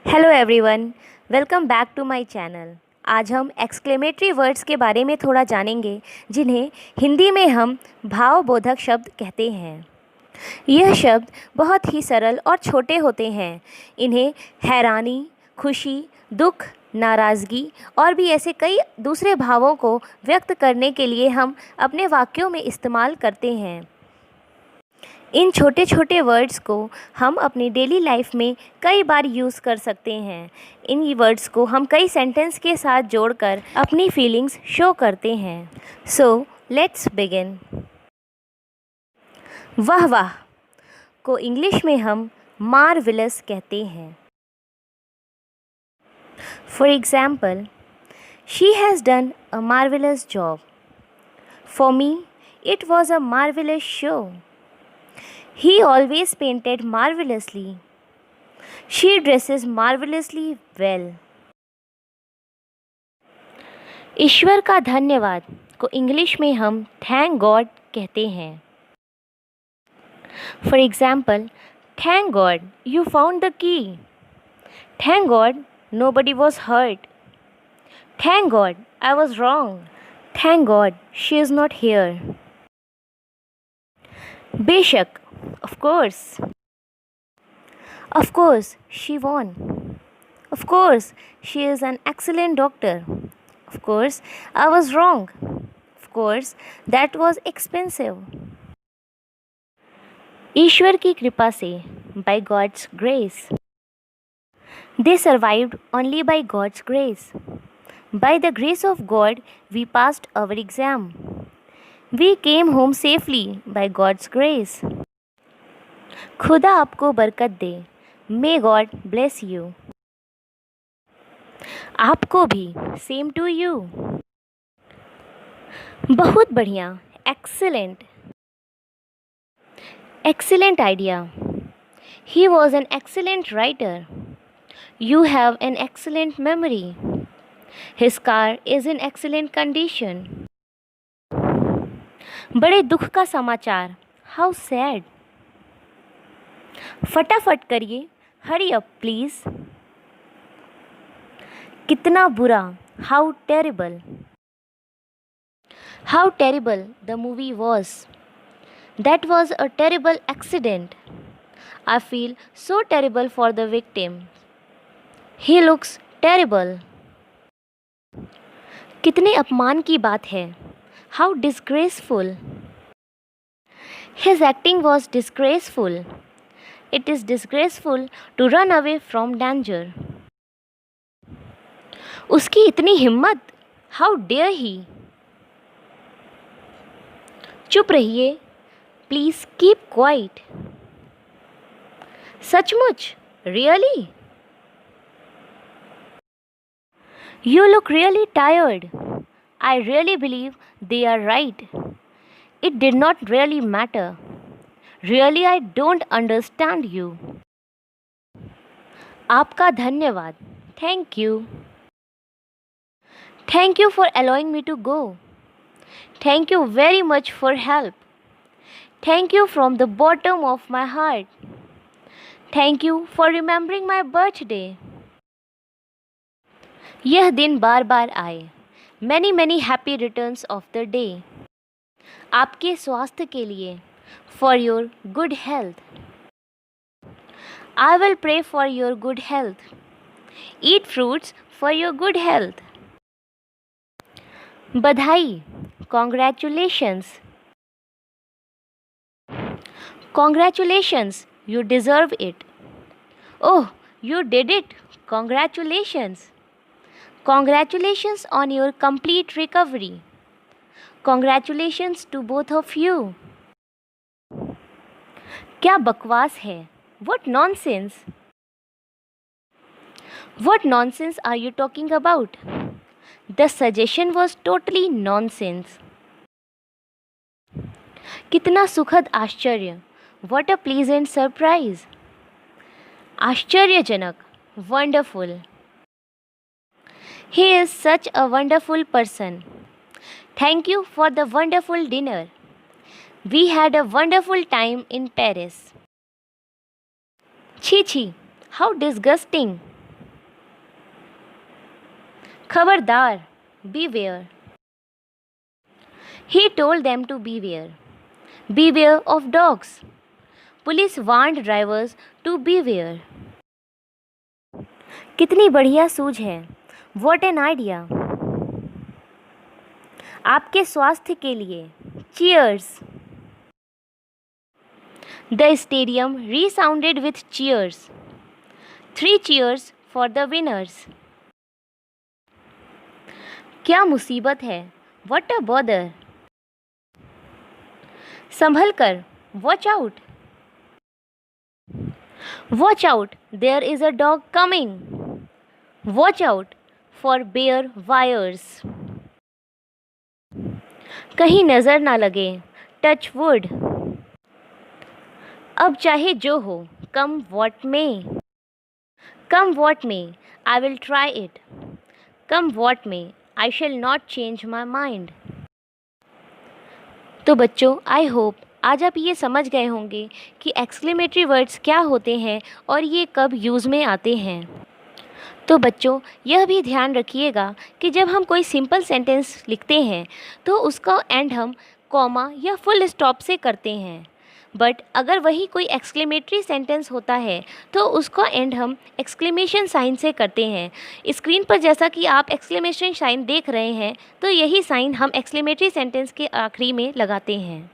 Hello everyone, welcome back to my channel. आज हम exclamatory words के बारे में थोड़ा जानेंगे जिन्हें हिंदी में हम भावबोधक शब्द कहते हैं। यह शब्द बहुत ही सरल और छोटे होते हैं। इन्हें हैरानी, खुशी, दुख, नाराज़गी और भी ऐसे कई दूसरे भावों को व्यक्त करने के लिए हम अपने वाक्यों में इस्तेमाल करते हैं। इन छोटे छोटे वर्ड्स को हम अपनी डेली लाइफ में कई बार यूज़ कर सकते हैं। इन वर्ड्स को हम कई सेंटेंस के साथ जोड़कर अपनी फीलिंग्स शो करते हैं। So let's begin. वाह वाह को इंग्लिश में हम मार्वेलस कहते हैं। For example, she has done a marvellous job. For me it was a marvellous show. He always painted marvelously. She dresses marvelously well. ईश्वर का धन्यवाद को इंग्लिश में हम थैंक गॉड कहते हैं। For example, thank God you found the key. Thank God nobody was hurt. Thank God I was wrong. Thank God she is not here. बेशक, of course. Of course, she won. Of course, she is an excellent doctor. Of course, I was wrong. Of course, that was expensive. ईश्वर की कृपा से, by God's grace. They survived only by God's grace. By the grace of God, we passed our exam. We came home safely by God's grace. खुदा आपको बरकत दे। May God bless you. आपको भी। Same to you. बहुत बढ़िया। Excellent. Excellent idea. He was an excellent writer. You have an excellent memory. His car is in excellent condition. बड़े दुख का समाचार। How sad. फटाफट करिए। Hurry up please. कितना बुरा। How terrible. How terrible the movie was. That was a terrible accident. I feel so terrible for the victim. He looks terrible. कितने अपमान की बात है। How disgraceful. His acting was disgraceful. It is disgraceful to run away from danger. उसकी इतनी हिम्मत। How dare he. चुप रहिए। Please keep quiet. सचमुच। Really? You look really tired. I really believe they are right. It did not really matter. Really, I don't understand you. आपका धन्यवाद। Thank you. Thank you for allowing me to go. Thank you very much for help. Thank you from the bottom of my heart. Thank you for remembering my birthday. यह दिन बार बार आए। Many many happy returns of the day. आपके स्वास्थ्य के लिए। For your good health. I will pray for your good health. Eat fruits for your good health. बधाई। Congratulations. Congratulations, you deserve it. Oh, you did it. Congratulations. Congratulations on your complete recovery. Congratulations to both of you. क्या बकवास है। What nonsense. What nonsense are you talking about? The suggestion was totally nonsense. कितना सुखद आश्चर्य। What a pleasant surprise. आश्चर्यजनक। Wonderful. He is such a wonderful person. Thank you for the wonderful dinner. We had a wonderful time in Paris. छी छी, how disgusting. खबरदार, beware. He told them to beware. Beware of dogs. Police warned drivers to beware. कितनी बढ़िया सूझ है, What an idea. आपके स्वास्थ्य के लिए, Cheers. The stadium resounded with cheers. 3 cheers for the winners. क्या मुसीबत है, What a bother. संभल कर, Watch out. Watch out, there is a dog coming. Watch out for bare wires. कहीं नज़र ना लगे, Touch wood. अब चाहे जो हो, Come what may. Come what may, I will try it. Come what may, I shall not change my mind. तो बच्चों, आई होप आज आप ये समझ गए होंगे कि एक्सक्लेमेटरी वर्ड्स क्या होते हैं और ये कब यूज़ में आते हैं। तो बच्चों, यह भी ध्यान रखिएगा कि जब हम कोई सिंपल सेंटेंस लिखते हैं तो उसका एंड हम कॉमा या फुल स्टॉप से करते हैं, बट अगर वही कोई एक्सक्लेमेटरी सेंटेंस होता है तो उसका एंड हम एक्सक्लेमेशन साइन से करते हैं। स्क्रीन पर जैसा कि आप एक्सक्लेमेशन साइन देख रहे हैं, तो यही साइन हम एक्सक्लेमेटरी सेंटेंस के आखिरी में लगाते हैं।